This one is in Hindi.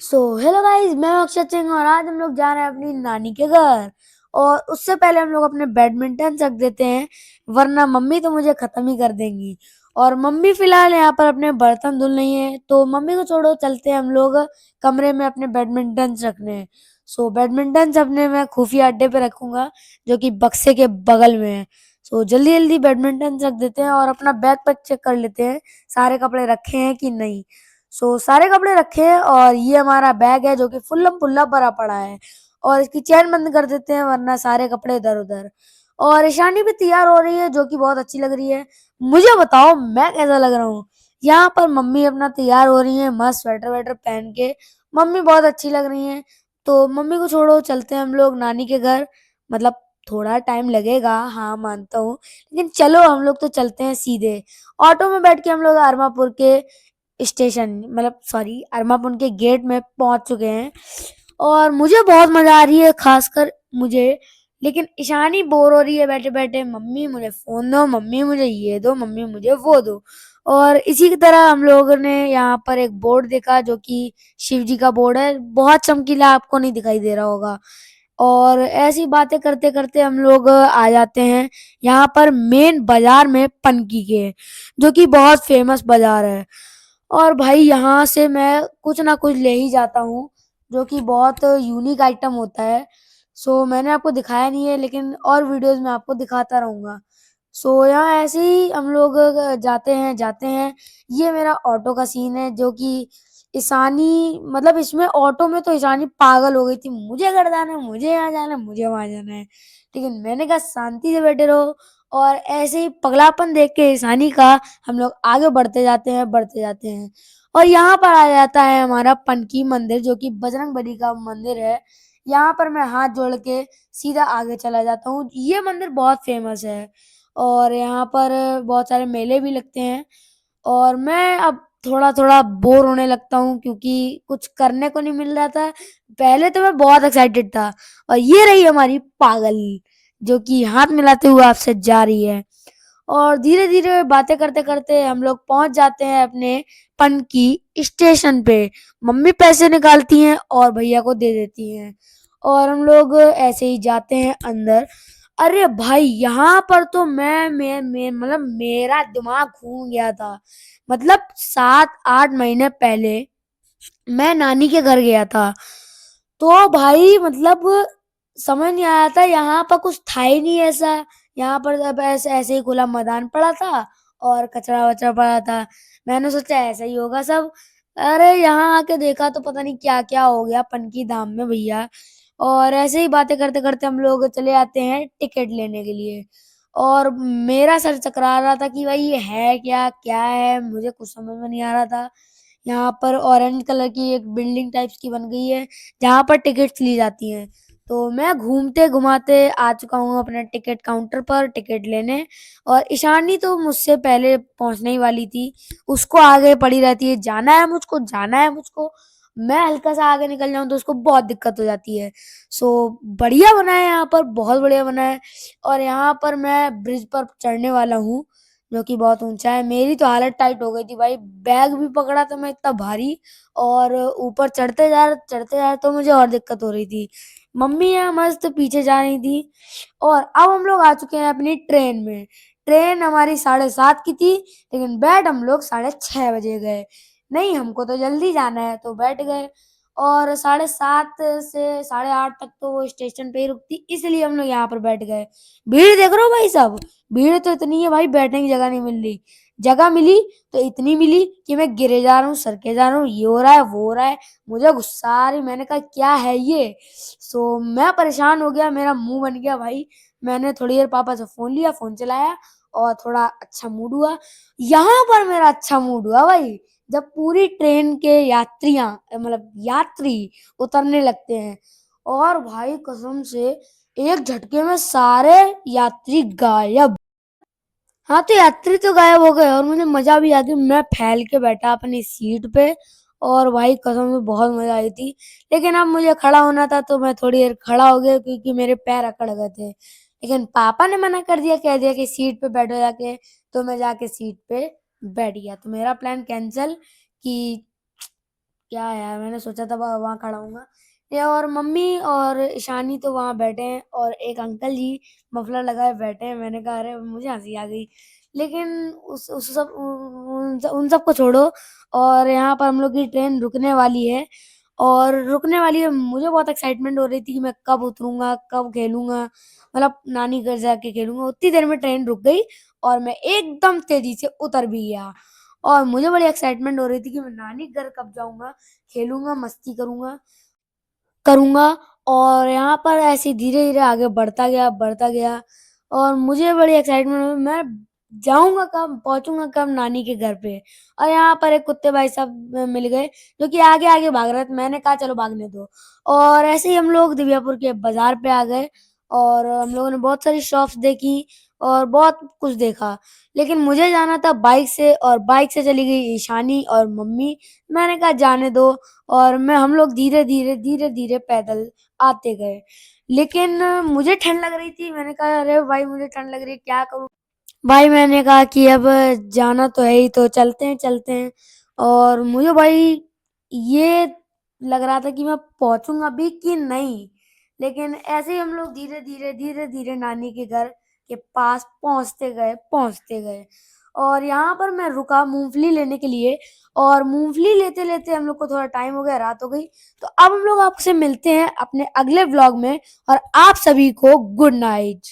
हेलो गाइस, मैं अक्षत सिंह और आज हम लोग जा रहे हैं अपनी नानी के घर। और उससे पहले हम लोग अपने बैडमिंटन रख देते हैं, वरना मम्मी तो मुझे खत्म ही कर देंगी। और मम्मी फिलहाल यहाँ पर अपने बर्तन धुल रही हैं, तो मम्मी को छोड़ो, चलते हैं हम लोग कमरे में अपने बैडमिंटन रखने। बैडमिंटन अपने मैं खुफिया अड्डे पे रखूंगा, जो कि बक्से के बगल में है। जल्दी जल्दी बैडमिंटन रख देते हैं और अपना बैग पैक चेक कर लेते हैं, सारे कपड़े रखे हैं कि नहीं। सारे कपड़े रखे हैं और ये हमारा बैग है जो कि फुल्लम फुल्ला भरा पड़ा है। और इसकी चैन बंद कर देते हैं, वरना सारे कपड़े इधर उधर। और ईशानी भी तैयार हो रही है, जो कि बहुत अच्छी लग रही है। मुझे बताओ मैं कैसा लग रहा हूँ। यहाँ पर मम्मी अपना तैयार हो रही है, मस्त स्वेटर वेटर पहन के। मम्मी बहुत अच्छी लग रही है। तो मम्मी को छोड़ो, चलते हैं हम लोग नानी के घर। मतलब थोड़ा टाइम लगेगा, हाँ मानता हूँ, लेकिन चलो हम लोग तो चलते हैं सीधे। ऑटो में बैठ के हम लोग अरमापुर के स्टेशन, मतलब सॉरी, अरमापुर के गेट में पहुंच चुके हैं। और मुझे बहुत मजा आ रही है, खासकर मुझे। लेकिन ईशानी बोर हो रही है बैठे बैठे, मम्मी मुझे फोन दो, मम्मी मुझे ये दो, मम्मी मुझे वो दो। और इसी की तरह हम लोगों ने यहाँ पर एक बोर्ड देखा, जो कि शिव जी का बोर्ड है, बहुत चमकीला, आपको नहीं दिखाई दे रहा होगा। और ऐसी बातें करते करते हम लोग आ जाते हैं यहाँ पर मेन बाजार में, पनकी के, जो कि बहुत फेमस बाजार है। और भाई यहाँ से मैं कुछ ना कुछ ले ही जाता हूँ, जो कि बहुत यूनिक आइटम होता है। मैंने आपको दिखाया नहीं है, लेकिन और वीडियोस में आपको दिखाता रहूंगा। यहाँ ऐसे ही हम लोग जाते हैं। ये मेरा ऑटो का सीन है, जो कि ईशानी, मतलब इसमें ऑटो में तो ईशानी पागल हो गई थी, मुझे घर जाना है, मुझे यहाँ जाना है, मुझे वहां जाना है। लेकिन मैंने कहा शांति से बैठे रहो। और ऐसे ही पगलापन देख के ईशानी का, हम लोग आगे बढ़ते जाते हैं। और यहाँ पर आ जाता है हमारा पनकी मंदिर, जो कि बजरंगबली का मंदिर है। यहाँ पर मैं हाथ जोड़ के सीधा आगे चला जाता हूँ। ये मंदिर बहुत फेमस है और यहाँ पर बहुत सारे मेले भी लगते हैं। और मैं अब थोड़ा थोड़ा बोर होने लगता हूँ, क्योंकि कुछ करने को नहीं मिल रहा था। पहले तो मैं बहुत एक्साइटेड था। और ये रही हमारी पागल, जो कि हाथ मिलाते हुए आपसे जा रही है। और धीरे धीरे बातें करते करते हम लोग पहुंच जाते हैं अपने पनकी स्टेशन पे। मम्मी पैसे निकालती हैं और भैया को दे देती हैं। और हम लोग ऐसे ही जाते हैं अंदर। अरे भाई, यहाँ पर तो मैं मतलब मेरा दिमाग घूम गया था। मतलब 7-8 महीने पहले मैं नानी के घर गया था। तो भाई मतलब समझ नहीं आया था, यहाँ पर कुछ था ही नहीं ऐसा। यहाँ पर अब ऐसे ऐसे ही खुला मैदान पड़ा था और कचरा वचरा पड़ा था। मैंने सोचा ऐसा ही होगा सब। अरे यहाँ आके देखा तो पता नहीं क्या क्या हो गया पनकी धाम में भैया। और ऐसे ही बातें करते करते हम लोग चले आते हैं टिकट लेने के लिए। और मेरा सर चकरा रहा था कि भाई ये है क्या, क्या है, मुझे कुछ समझ में नहीं आ रहा था। यहाँ पर ऑरेंज कलर की एक बिल्डिंग टाइप्स की बन गई है, जहाँ पर टिकट्स ली जाती हैं। तो मैं घूमते घुमाते आ चुका हूँ अपने टिकट काउंटर पर टिकट लेने। और ईशानी तो मुझसे पहले पहुंचने ही वाली थी, उसको आगे पड़ी रहती है, जाना है मुझको, जाना है मुझको। मैं हल्का सा आगे निकल जाऊं तो उसको बहुत दिक्कत हो जाती है। बढ़िया बना है, यहाँ पर बहुत बढ़िया बना है। और यहाँ पर मैं ब्रिज पर चढ़ने वाला हूँ, जो कि बहुत ऊंचा है। मेरी तो हालत टाइट हो गई थी भाई, बैग भी पकड़ा था मैं इतना भारी। और ऊपर चढ़ते जा रहे तो मुझे और दिक्कत हो रही थी। मम्मी यहाँ मस्त पीछे जा रही थी। और अब हम लोग आ चुके हैं अपनी ट्रेन में। ट्रेन हमारी 7:30 की थी, लेकिन बैठ हम लोग 6:30 बजे गए। नहीं, हमको तो जल्दी जाना है, तो बैठ गए। और 7:30 से 8:30 तक तो वो स्टेशन पे ही रुकती, इसलिए हम लोग यहाँ पर बैठ गए। भीड़ देख रहे हो भाई साहब, भीड़ तो इतनी है भाई, बैठने की जगह नहीं मिल रही। जगह मिली तो इतनी मिली कि मैं गिरे जा रहा हूँ, सरके जा रहा हूँ, ये हो रहा है, वो हो रहा है। मुझे गुस्सा आ रही, मैंने कहा क्या है ये। मैं परेशान हो गया, मेरा मुंह बन गया भाई। मैंने थोड़ी देर पापा से फोन लिया, फोन चलाया और थोड़ा अच्छा मूड हुआ। यहाँ पर मेरा अच्छा मूड हुआ भाई, जब पूरी ट्रेन के यात्रियां, मतलब यात्री उतरने लगते हैं। और भाई कसम से एक झटके में सारे यात्री गायब। हाँ, तो यात्री तो गायब हो गए और मुझे मजा भी आ गई, मैं फैल के बैठा अपनी सीट पे। और भाई कसम से बहुत मजा आई थी। लेकिन अब मुझे खड़ा होना था, तो मैं थोड़ी देर खड़ा हो गया, क्योंकि मेरे पैर अकड़ गए थे। लेकिन पापा ने मना कर दिया, कह दिया कि सीट पे बैठो जाके। तो मैं जाके सीट पे बैठ गया, तो मेरा प्लान कैंसिल। कि क्या यार, मैंने सोचा था वहाँ खड़ा हूँगा। ये और मम्मी और ईशानी तो वहाँ बैठे हैं और एक अंकल जी मफलर लगाए बैठे हैं। मैंने कहा अरे मुझे हँसी आ गई। लेकिन उस सब उन सबको छोड़ो और यहाँ पर हम लोग की ट्रेन रुकने वाली है और रुकने वाली है। मुझे बहुत एक्साइटमेंट हो रही थी कि मैं कब उतरूँगा, कब खेलूँगा, मतलब नानी घर जाके खेलूँगा। उतनी देर में ट्रेन रुक गई और मैं एकदम तेज़ी से उतर भी गया। और मुझे बड़ी एक्साइटमेंट हो रही थी कि मैं नानी के घर कब जाऊँगा, खेलूँगा, मस्ती करूँगा करूँगा और यहाँ पर ऐसे धीरे-धीरे आगे बढ़ता गया और मुझे बड़ी एक्साइटमेंट हुई मैं जाऊँगा कब, पहुँचूँगा कब नानी के घर पे। और यहाँ पर एक कुत्ते भाई साहब मिल गए जो कि आगे-आगे भाग रहे थे। मैंने कहा चलो भागने दो और ऐसे ही हम लोग दिव्यापुर के बाज़ार पे आ गए और हम लोगों ने बहुत सारी शॉप्स देखी और बहुत कुछ देखा। लेकिन मुझे जाना था बाइक से और बाइक से चली गई ईशानी और मम्मी। मैंने कहा जाने दो और हम लोग धीरे-धीरे पैदल आते गए। लेकिन मुझे ठंड लग रही थी, मैंने कहा अरे भाई मुझे ठंड लग रही है क्या करूँ? भाई मैंने कहा कि अब जाना तो है ही तो चलते हैं और मुझे भाई ये लग रहा था कि मैं पहुँचूँगा भी कि नहीं। लेकिन ऐसे ही हम लोग धीरे-धीरे नानी के घर के पास पहुँचते गए और यहाँ पर मैं रुका मूँगफली लेने के लिए और मूँगफली लेते-लेते हम लोग को थोड़ा टाइम हो गया, रात हो गई। तो अब हम लोग आपसे मिलते हैं अपने अगले व्लॉग में और आप सभी को गुड नाइट।